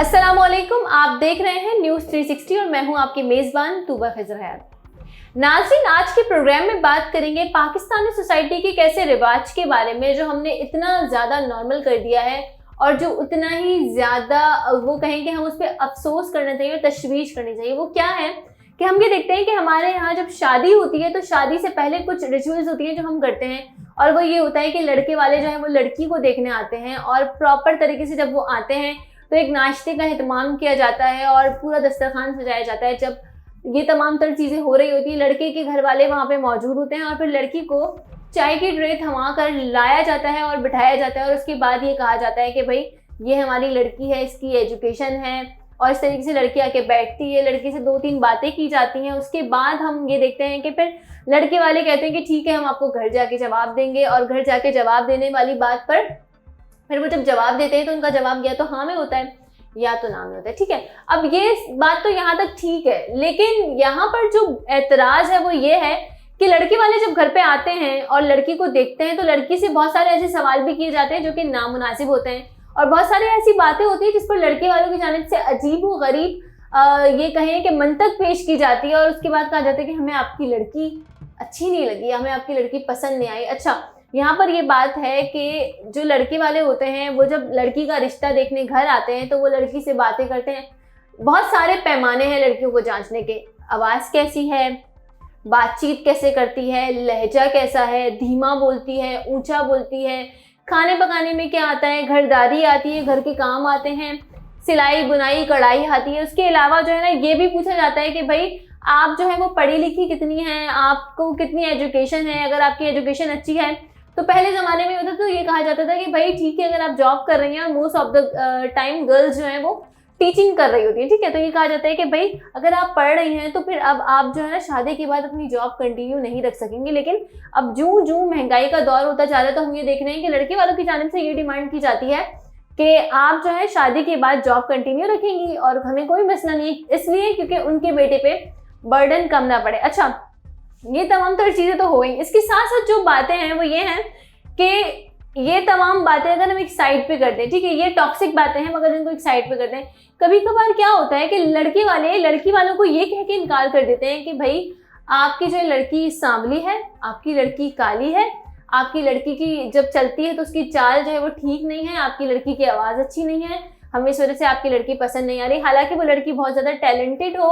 अस्सलामुअलैकुम, आप देख रहे हैं न्यूज़ 360 और मैं हूं आपकी मेज़बान तूबा खिज़र हयात। नाज़रीन, आज के प्रोग्राम में बात करेंगे पाकिस्तानी सोसाइटी के कैसे रिवाज के बारे में जो हमने इतना ज़्यादा नॉर्मल कर दिया है और जो उतना ही ज़्यादा वो कहें कि हम उस पर अफसोस करना चाहिए और तशवीश करनी चाहिए। वो क्या है कि हम ये देखते हैं कि हमारे यहाँ जब शादी होती है तो शादी से पहले कुछ रिचुअल्स होती हैं जो हम करते हैं, और वो ये होता है कि लड़के वाले जो हैं वो लड़की को देखने आते हैं और प्रॉपर तरीके से जब वो आते हैं तो एक नाश्ते का एहतमाम किया जाता है और पूरा दस्तरखान सजाया जाता है। जब ये तमाम तर चीज़ें हो रही होती है, लड़के के घर वाले वहाँ पे मौजूद होते हैं और फिर लड़की को चाय की ट्रे थमा कर लाया जाता है और बिठाया जाता है और उसके बाद ये कहा जाता है कि भाई ये हमारी लड़की है, इसकी एजुकेशन है, और इस तरीके से लड़की आके बैठती है, लड़की से 2-3 बातें की जाती हैं। उसके बाद हम ये देखते हैं कि फिर लड़के वाले कहते हैं कि ठीक है, हम आपको घर जाके जवाब देंगे, और घर जाके जवाब देने वाली बात पर फिर वो जब जवाब देते हैं तो उनका जवाब या तो हाँ में होता है या तो ना में होता है। ठीक है, अब ये बात तो यहाँ तक ठीक है, लेकिन यहाँ पर जो एतराज़ है वो ये है कि लड़के वाले जब घर पे आते हैं और लड़की को देखते हैं तो लड़की से बहुत सारे ऐसे सवाल भी किए जाते हैं जो कि नामुनासिब होते हैं, और बहुत सारी ऐसी बातें होती हैं जिस पर लड़के वालों की जानिब से अजीब व गरीब ये कहें कि मंतक पेश की जाती है, और उसके बाद कहा जाता है कि हमें आपकी लड़की अच्छी नहीं लगी, हमें आपकी लड़की पसंद नहीं आई। अच्छा, यहाँ पर ये बात है कि जो लड़के वाले होते हैं वो जब लड़की का रिश्ता देखने घर आते हैं तो वो लड़की से बातें करते हैं। बहुत सारे पैमाने हैं लड़कियों को जांचने के, आवाज़ कैसी है, बातचीत कैसे करती है, लहजा कैसा है, धीमा बोलती है, ऊंचा बोलती है, खाने पकाने में क्या आता है, घरदारी आती है, घर के काम आते हैं, सिलाई बुनाई कढ़ाई आती है। उसके अलावा जो है ना ये भी पूछा जाता है कि भाई आप जो है वो पढ़ी लिखी कितनी हैं, आपको कितनी एजुकेशन है। अगर आपकी एजुकेशन अच्छी है तो पहले ज़माने में होता तो ये कहा जाता था कि भाई ठीक है, अगर आप जॉब कर रही हैं, और most of the time girls जो हैं वो टीचिंग कर रही होती है, ठीक है, तो ये कहा जाता है कि भाई अगर आप पढ़ रही हैं तो फिर अब आप जो है ना शादी के बाद अपनी जॉब कंटिन्यू नहीं रख सकेंगी। लेकिन अब जूं जूं महंगाई का दौर होता जा रहा है तो हम ये देख रहे हैं कि लड़के वालों की जानिब से ये डिमांड की जाती है कि आप जो है शादी के बाद जॉब कंटिन्यू रखेंगी और हमें कोई मसला नहीं, इसलिए क्योंकि उनके बेटे पे बर्डन कम ना पड़े। अच्छा, ये तमाम तर चीज़ें तो हो गई। इसके साथ साथ जो बातें हैं वो ये हैं कि ये तमाम बातें अगर हम एक साइड पे करते हैं, ठीक है, ये टॉक्सिक बातें हैं, मगर इनको एक साइड पे करते हैं। कभी कभार क्या होता है कि लड़के वाले लड़की वालों को ये कह के इनकार कर देते हैं कि भाई आपकी जो लड़की सांवली है, आपकी लड़की काली है, आपकी लड़की की जब चलती है तो उसकी चाल जो है वो ठीक नहीं है, आपकी लड़की की आवाज़ अच्छी नहीं है, हमें इस वजह से आपकी लड़की पसंद नहीं आ रही। हालांकि वो लड़की बहुत ज़्यादा टैलेंटेड हो,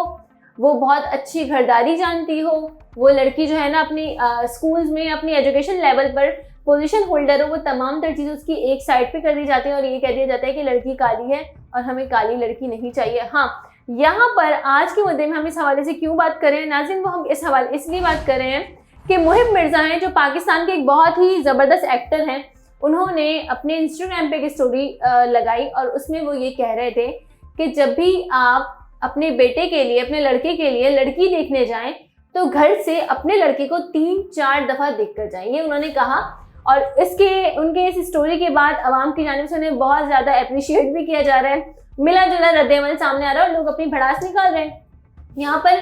वो बहुत अच्छी घरदारी जानती हो, वो लड़की जो है ना अपनी स्कूल्स में अपनी एजुकेशन लेवल पर पोजीशन होल्डर हो, वो तमाम तर चीज़ उसकी एक साइड पे कर दी जाती है और ये कह दिया जाता है कि लड़की काली है और हमें काली लड़की नहीं चाहिए। हाँ, यहाँ पर आज के मुद्दे में हम इस हवाले से क्यों बात कर रहे हैं नाज़रीन, वो हम इस हवाले इसलिए बात कर रहे हैं कि मुहिब मिर्ज़ा हैं जो पाकिस्तान के एक बहुत ही ज़बरदस्त एक्टर हैं। उन्होंने अपने इंस्टाग्राम पे एक स्टोरी लगाई और उसमें वो ये कह रहे थे कि जब भी आप अपने बेटे के लिए, अपने लड़के के लिए लड़की देखने जाएं तो घर से अपने लड़के को 3-4 दफ़ा देख कर जाएं, ये उन्होंने कहा। और उनके इस स्टोरी के बाद आवाम की जानिब से उन्हें बहुत ज़्यादा अप्रिशिएट भी किया जा रहा है, मिला जुला रद्द-ए-अमल सामने आ रहा है और लोग अपनी भड़ास निकाल रहे हैं। यहाँ पर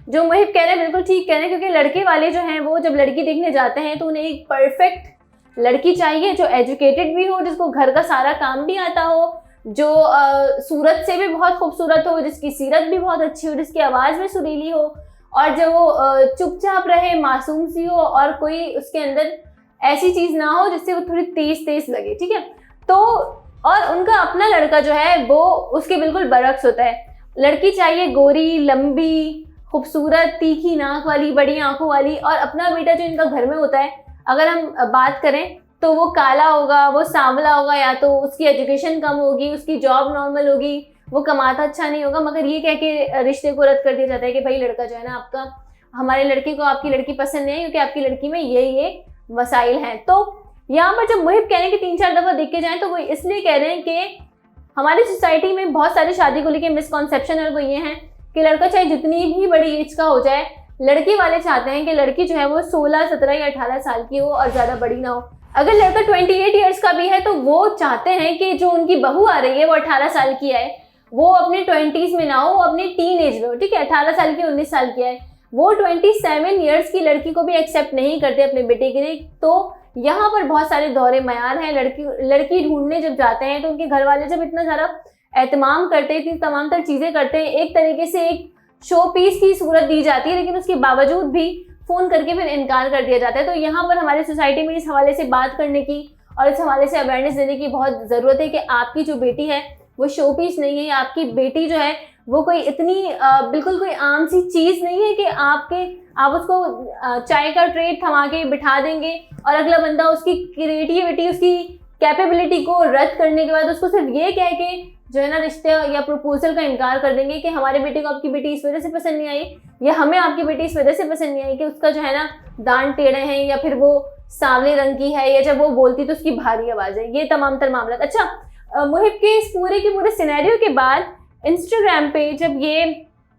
जो मुहिब कह रहे हैं बिल्कुल ठीक कह रहे हैं, क्योंकि लड़के वाले जो हैं वो जब लड़की देखने जाते हैं तो उन्हें एक परफेक्ट लड़की चाहिए जो एजुकेटेड भी हो, जिसको घर का सारा काम भी आता हो, जो सूरत से भी बहुत खूबसूरत हो, जिसकी सीरत भी बहुत अच्छी हो, जिसकी आवाज़ भी सुरीली हो, और जो चुपचाप रहे, मासूम सी हो, और कोई उसके अंदर ऐसी चीज़ ना हो जिससे वो थोड़ी तेज तेज लगे। ठीक है, तो और उनका अपना लड़का जो है वो उसके बिल्कुल बरक्स होता है। लड़की चाहिए गोरी, लंबी, खूबसूरत, तीखी नाक वाली, बड़ी आंखों वाली, और अपना बेटा जो इनका घर में होता है अगर हम बात करें तो वो काला होगा, वो सांवला होगा, या तो उसकी एजुकेशन कम होगी, उसकी जॉब नॉर्मल होगी, वो कमाता अच्छा नहीं होगा, मगर ये कह के रिश्ते को रद्द कर दिया जाता है कि भाई लड़का जो है ना आपका, हमारे लड़के को आपकी लड़की पसंद नहीं है क्योंकि आपकी लड़की में ये मसाइल हैं। तो यहाँ पर जब मुहिब कह रहे हैं कि 3-4 दफ़ा देख के जाएँ तो वो इसलिए कह रहे हैं कि हमारी सोसाइटी में बहुत सारी शादी को लेकर मिसकॉन्सेप्शन है, वो ये हैं कि लड़का चाहे जितनी भी बड़ी एज का हो जाए, लड़की वाले चाहते हैं कि लड़की जो है वो 16, 17 या 18 साल की हो और ज़्यादा बड़ी ना हो। अगर लड़का 28 ईयर्स का भी है तो वो चाहते हैं कि जो उनकी बहू आ रही है वो 18 साल की आए, वो अपने 20s में ना हो, वो अपनी टीन एज में हो। ठीक है, 18 साल की, 19 साल की आए, वो 27 ईयर्स की लड़की को भी एक्सेप्ट नहीं करते अपने बेटे के लिए। तो यहाँ पर बहुत सारे दौरे मयार हैं। लड़की ढूंढने जब जाते हैं तो उनके घर वाले जब इतना ज़्यादा एहतमाम करते हैं, इतनी तमाम तर चीज़ें करते हैं, एक तरीके से एक शो पीस की सूरत दी जाती है, लेकिन उसके बावजूद भी फ़ोन करके फिर इनकार कर दिया जाता है। तो यहाँ पर हमारे सोसाइटी में इस हवाले से बात करने की और इस हवाले से अवेयरनेस देने की बहुत ज़रूरत है कि आपकी जो बेटी है वो शो पीस नहीं है। आपकी बेटी जो है वो कोई इतनी बिल्कुल कोई आम सी चीज़ नहीं है कि आप उसको चाय का ट्रे थमा के बिठा देंगे और अगला बंदा उसकी क्रिएटिविटी, उसकी कैपेबिलिटी को रद्द करने के बाद उसको सिर्फ ये कह के जो है ना रिश्ते या प्रपोजल का इनकार कर देंगे कि हमारे बेटे को आपकी बेटी इस वजह से पसंद नहीं आई, या हमें आपकी बेटी इस वजह से पसंद नहीं आई कि उसका जो है ना दांत टेढ़े हैं, या फिर वो सांवले रंग की है, या जब वो बोलती तो उसकी भारी आवाज़ है। ये तमाम तर मामला। अच्छा, मुहिब के इस पूरे के पूरे सिनेरियो के बाद इंस्टाग्राम पे जब ये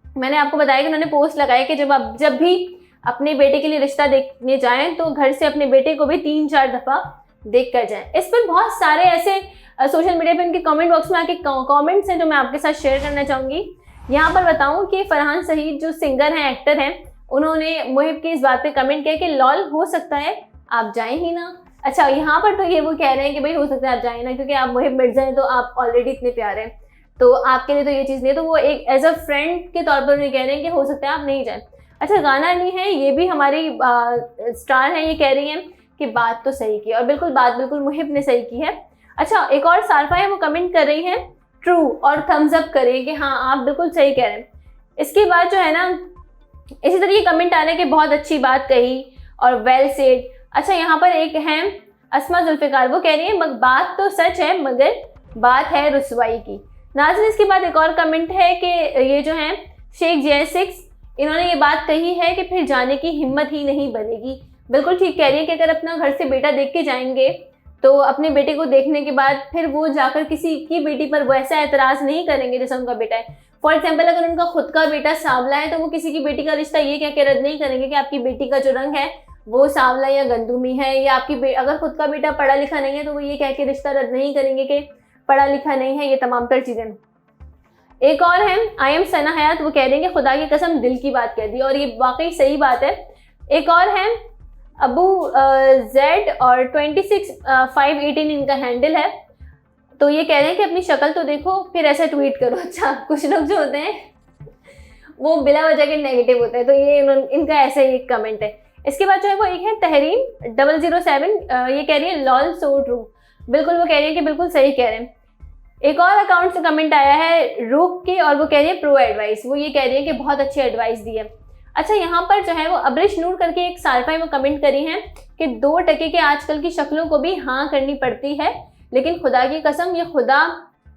मैंने आपको बताया कि उन्होंने पोस्ट लगाया कि जब भी अपने बेटे के लिए रिश्ता देखने जाएं तो घर से अपने बेटे को भी 3-4 दफ़ा देख कर जाएं। इस पर बहुत सारे ऐसे सोशल मीडिया पे इनके कमेंट बॉक्स में आके कमेंट्स हैं जो मैं आपके साथ शेयर करना चाहूँगी। यहाँ पर बताऊँ कि फरहान सईद जो सिंगर हैं, एक्टर हैं, उन्होंने मुहिब की इस बात पे कमेंट किया कि लॉल हो सकता है आप जाएं ही ना। अच्छा, यहाँ पर तो ये वो कह रहे हैं कि भाई हो सकता है आप जाएं ना, क्योंकि आप मुहिब मिर्जा हैं तो आप ऑलरेडी इतने प्यारे हैं, तो आपके लिए तो ये चीज़ नहीं है। तो वो एक एज अ फ्रेंड के तौर पर उन्हें कह रहे हैं कि हो सकता है आप नहीं जाएं। अच्छा, गाना नहीं है, ये भी हमारी स्टार हैं, ये कह रही हैं कि बात तो सही की, और बात बिल्कुल मुहिब ने सही की है। अच्छा, एक और सारफा है, वो कमेंट कर रही हैं ट्रू और थम्स अप करें कि हाँ आप बिल्कुल सही कह रहे हैं। इसके बाद जो है ना इसी तरह ये कमेंट आ रहे हैं कि बहुत अच्छी बात कही और वेल सेड। अच्छा, यहाँ पर एक है अस्मा जुल्फ़िकार, वो कह रही है बात तो सच है मगर बात है रुसवाई की। नाज़रीन, इसके बाद एक और कमेंट है कि ये जो है शेख J6, इन्होंने ये बात कही है कि फिर जाने की हिम्मत ही नहीं बनेगी। बिल्कुल ठीक कह रही है कि अगर अपना घर से बेटा देख के जाएंगे तो अपने बेटे को देखने के बाद फिर वो जाकर किसी की बेटी पर वैसा एतराज़ नहीं करेंगे जैसा उनका बेटा है। फॉर एग्जाम्पल, अगर उनका खुद का बेटा सांवला है तो वो किसी की बेटी का रिश्ता ये कह के रद्द नहीं करेंगे कि आपकी बेटी का जो रंग है वो सांवला या गंदुमी है, या अगर खुद का बेटा पढ़ा लिखा नहीं है तो वो ये कह के रिश्ता रद्द नहीं करेंगे कि पढ़ा लिखा नहीं है। ये तमाम तर चीज़ें। एक और है आई एम सना हयात, वो कह रहे हैं कि खुदा की कसम दिल की बात कह दी, और ये वाकई सही बात है। एक और है अबू जेड और 26,518 इनका हैंडल है, तो ये कह रहे हैं कि अपनी शक्ल तो देखो फिर ऐसा ट्वीट करो। अच्छा, कुछ लोग जो होते हैं वो बिला वजह के नेगेटिव होते हैं, तो ये इनका ऐसा ही एक कमेंट है। इसके बाद जो है वो एक है तहरीम 007, ये कह रही है लॉल सो ट्रू। बिल्कुल वो कह रही है कि बिल्कुल सही कह रहे हैं। एक और अकाउंट से कमेंट आया है रूक के, और वो कह रही है प्रो एडवाइस, वो ये कह रही है कि बहुत अच्छी एडवाइस दी है। अच्छा, यहाँ पर जो है वो अब्रिश नूर करके एक सारफा वो कमेंट करी हैं कि 2 टके के आजकल की शक्लों को भी हाँ करनी पड़ती है, लेकिन खुदा की कसम ये खुदा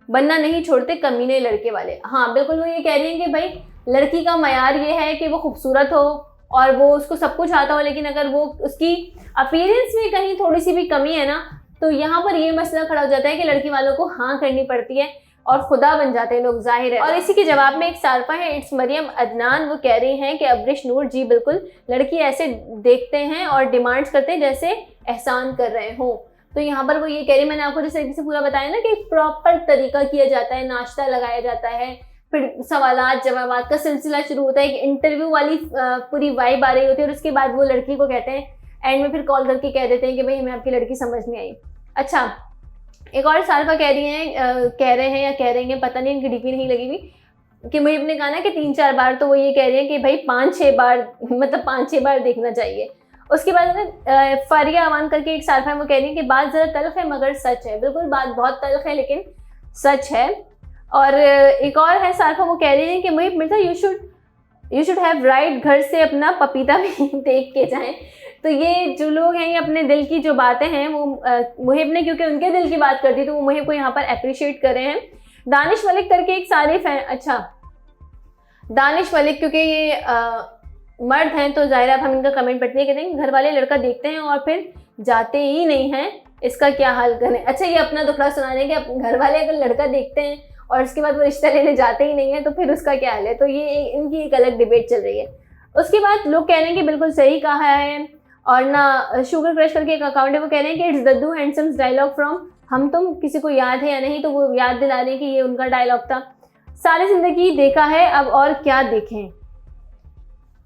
बनना नहीं छोड़ते कमीने लड़के वाले। हाँ बिल्कुल, वो ये कह रही हैं कि भाई लड़की का मयार ये है कि वो खूबसूरत हो और वो उसको सब कुछ आता हो, लेकिन अगर वो उसकी अपीयरेंस में कहीं थोड़ी सी भी कमी है ना, तो यहाँ पर ये मसला खड़ा हो जाता है कि लड़की वालों को हाँ करनी पड़ती है और खुदा बन जाते हैं लोग, जाहिर है। और इसी के जवाब में एक सारफा है इट्स मरियम अदनान, वो कह रही हैं कि अब्रिश नूर जी बिल्कुल, लड़की ऐसे देखते हैं और डिमांड्स करते हैं जैसे एहसान कर रहे हो। तो यहाँ पर वो ये कह रही है, मैंने आपको जिस तरीके से पूरा बताया ना कि प्रॉपर तरीका किया जाता है, नाश्ता लगाया जाता है, फिर सवालात जवाबात का सिलसिला शुरू होता है, एक इंटरव्यू वाली पूरी वाइब आ रही होती है, और उसके बाद वो लड़की को कहते हैं एंड में फिर कॉल करके कह देते हैं कि भाई हमें आपकी लड़की समझ नहीं आई। अच्छा, एक और सारफा कह रही हैं कह रहे हैं पता नहीं, इनकी डीपी नहीं लगी हुई, कि मुझे ने कहा ना कि 3-4 बार, तो वो ये कह रही है कि भाई 5-6 बार, मतलब 5-6 बार देखना चाहिए। उसके बाद फारिया अवान करके एक सारफा है, वो कह रही है कि बात ज़रा तल्ख है मगर सच है। बिल्कुल, बात बहुत तल्ख है लेकिन सच है। और एक और है सारफा, वो कह रही है कि Muhib Mirza you should have write, घर से अपना पपीता भी देख के जाएं। तो ये जो लोग हैं ये अपने दिल की जो बातें हैं वो मुहिब ने, क्योंकि उनके दिल की बात करती तो वो मुहिब को यहाँ पर अप्रिशिएट कर रहे हैं। दानिश मलिक करके एक सारे फैन, अच्छा दानिश मलिक क्योंकि ये मर्द हैं तो ज़ाहिर है हम इनका कमेंट पढ़ते हैं, कहते हैं घर वाले लड़का देखते हैं और फिर जाते ही नहीं हैं, इसका क्या हाल करें। अच्छा, ये अपना दुखड़ा सुना रहे हैं कि घर वाले अगर लड़का देखते हैं और उसके बाद वो रिश्ता लेने जाते ही नहीं है तो फिर उसका क्या हाल है। तो ये इनकी एक अलग डिबेट चल रही है। उसके बाद लोग कह रहे हैं कि बिल्कुल सही कहा है। और ना शुगर क्रश करके एक अकाउंट है, वो कह रहे हैं कि इट्स दद्दू हैंडसम्स डायलॉग फ्रॉम हम तुम, किसी को याद है या नहीं, तो वो याद दिला रहे हैं कि ये उनका डायलॉग था। सारी ज़िंदगी देखा है अब और क्या देखें।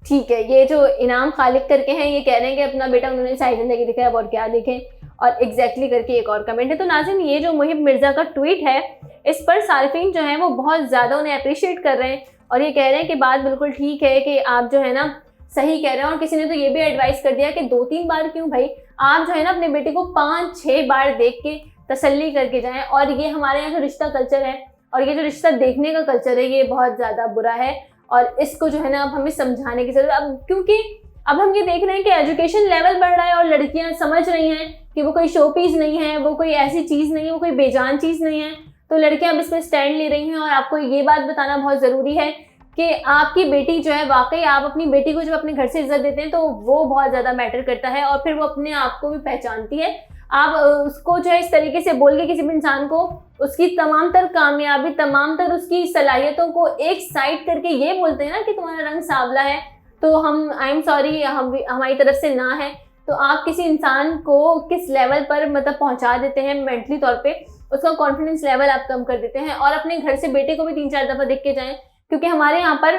ठीक है, ये जो इनाम खालिक करके हैं ये कह रहे हैं कि अपना बेटा उन्होंने सारी ज़िंदगी दिखाया अब और क्या देखें, और एग्जैक्टली करके एक और कमेंट है। तो नाज़रीन, ये जो मुहिब मिर्ज़ा का ट्वीट है इस पर सारिफीन जो है वो बहुत ज़्यादा उन्हें अप्रिशिएट कर रहे हैं और ये कह रहे हैं कि बात बिल्कुल ठीक है कि आप जो है ना सही कह रहे हैं। और किसी ने तो ये भी एडवाइस कर दिया कि 2-3 बार क्यों भाई, आप जो है ना अपने बेटे को 5-6 बार देख के तसल्ली करके जाएं। और ये हमारे यहाँ जो रिश्ता कल्चर है और ये जो रिश्ता देखने का कल्चर है ये बहुत ज़्यादा बुरा है और इसको जो है ना अब हमें समझाने की ज़रूरत। अब क्योंकि अब हम ये देख रहे हैं कि एजुकेशन लेवल बढ़ रहा है और लड़कियां समझ रही हैं कि वो कोई शो पीस नहीं है, वो कोई ऐसी चीज़ नहीं है, वो कोई बेजान चीज़ नहीं है, तो लड़कियां अब इस पर स्टैंड ले रही हैं। और आपको ये बात बताना बहुत ज़रूरी है कि आपकी बेटी जो है, वाकई आप अपनी बेटी को जब अपने घर से इज्जत देते हैं तो वो बहुत ज़्यादा मैटर करता है और फिर वो अपने आप को भी पहचानती है। आप उसको जो है इस तरीके से बोल के किसी भी इंसान को उसकी तमाम तर कामयाबी, तमाम तर उसकी सलाहियतों को एक साइड करके ये बोलते हैं ना कि तुम्हारा रंग सांवला है तो हम आई एम सॉरी, हमारी तरफ से ना है, तो आप किसी इंसान को किस लेवल पर मतलब पहुंचा देते हैं मेंटली तौर पे, उसका कॉन्फिडेंस लेवल आप कम कर देते हैं। और अपने घर से बेटे को भी 3-4 दफ़ा देख के जाएं, क्योंकि हमारे यहाँ पर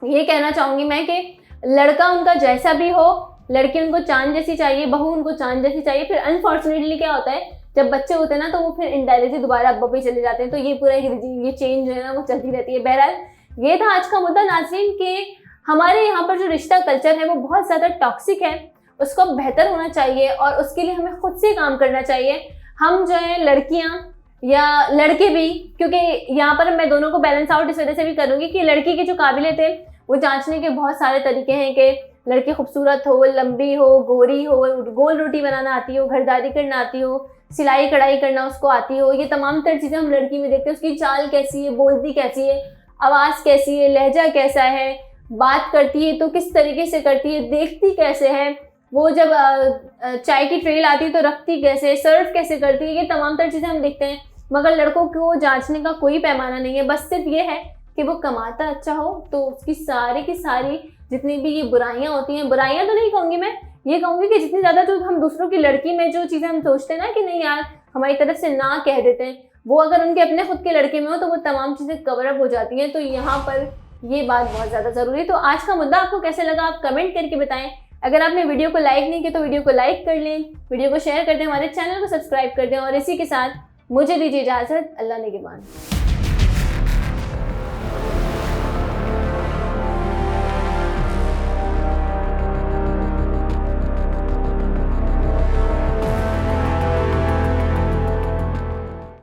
ये कहना चाहूँगी मैं कि लड़का उनका जैसा भी हो, लड़की उनको चांद जैसी चाहिए, बहू उनको चांद जैसी चाहिए। फिर अनफॉर्चुनेटली क्या होता है, जब बच्चे होते हैं ना तो वो फिर इनडायरेक्टली दोबारा अब्बा पे चले जाते हैं, तो ये पूरा ये चेंज जो है ना वो चलती रहती है। बहरहाल ये था आज का मुद्दा नाज़रीन कि हमारे यहाँ पर जो रिश्ता कल्चर है वो बहुत ज़्यादा टॉक्सिक है, उसको बेहतर होना चाहिए और उसके लिए हमें खुद से काम करना चाहिए। हम जो है लड़कियाँ या लड़के भी, क्योंकि यहाँ पर मैं दोनों को बैलेंस आउट इस वजह से भी करूँगी कि लड़की की जो काबिलियत है वो जांचने के बहुत सारे तरीके हैं कि लड़की खूबसूरत हो, लंबी हो, गोरी हो, गोल रोटी बनाना आती हो, घरदारी करना आती हो, सिलाई कढ़ाई करना उसको आती हो, ये तमाम तर चीज़ें हम लड़की में देखते हैं। उसकी चाल कैसी है, बोलती कैसी है, आवाज़ कैसी है, लहजा कैसा है, बात करती है तो किस तरीके से करती है, देखती कैसे है, वो जब चाय की ट्रे लाती है तो रखती कैसे, सर्व कैसे करती है, ये तमाम तर चीज़ें हम देखते हैं। मगर लड़कों को जांचने का कोई पैमाना नहीं है, बस सिर्फ ये है कि वो कमाता अच्छा हो तो उसकी सारी की सारी जितनी भी ये बुराइयां होती हैं, बुराइयां तो नहीं कहूँगी मैं, ये कहूँगी कि जितनी ज़्यादा जो हम दूसरों की लड़की में जो चीज़ें हम सोचते हैं ना कि नहीं यार हमारी तरफ से ना कह देते हैं, वो अगर उनके अपने खुद के लड़के में हो तो वो तमाम चीज़ें कवर अप हो जाती हैं। तो यहाँ पर ये बात बहुत ज़्यादा ज़रूरी है। तो आज का मुद्दा आपको कैसे लगा आप कमेंट करके बताएं। अगर आपने वीडियो को लाइक नहीं किया तो वीडियो को लाइक कर लें, वीडियो को शेयर कर दें, हमारे चैनल को सब्सक्राइब कर दें और इसी के साथ मुझे दीजिए इजाज़त। अल्लाह निगहबान।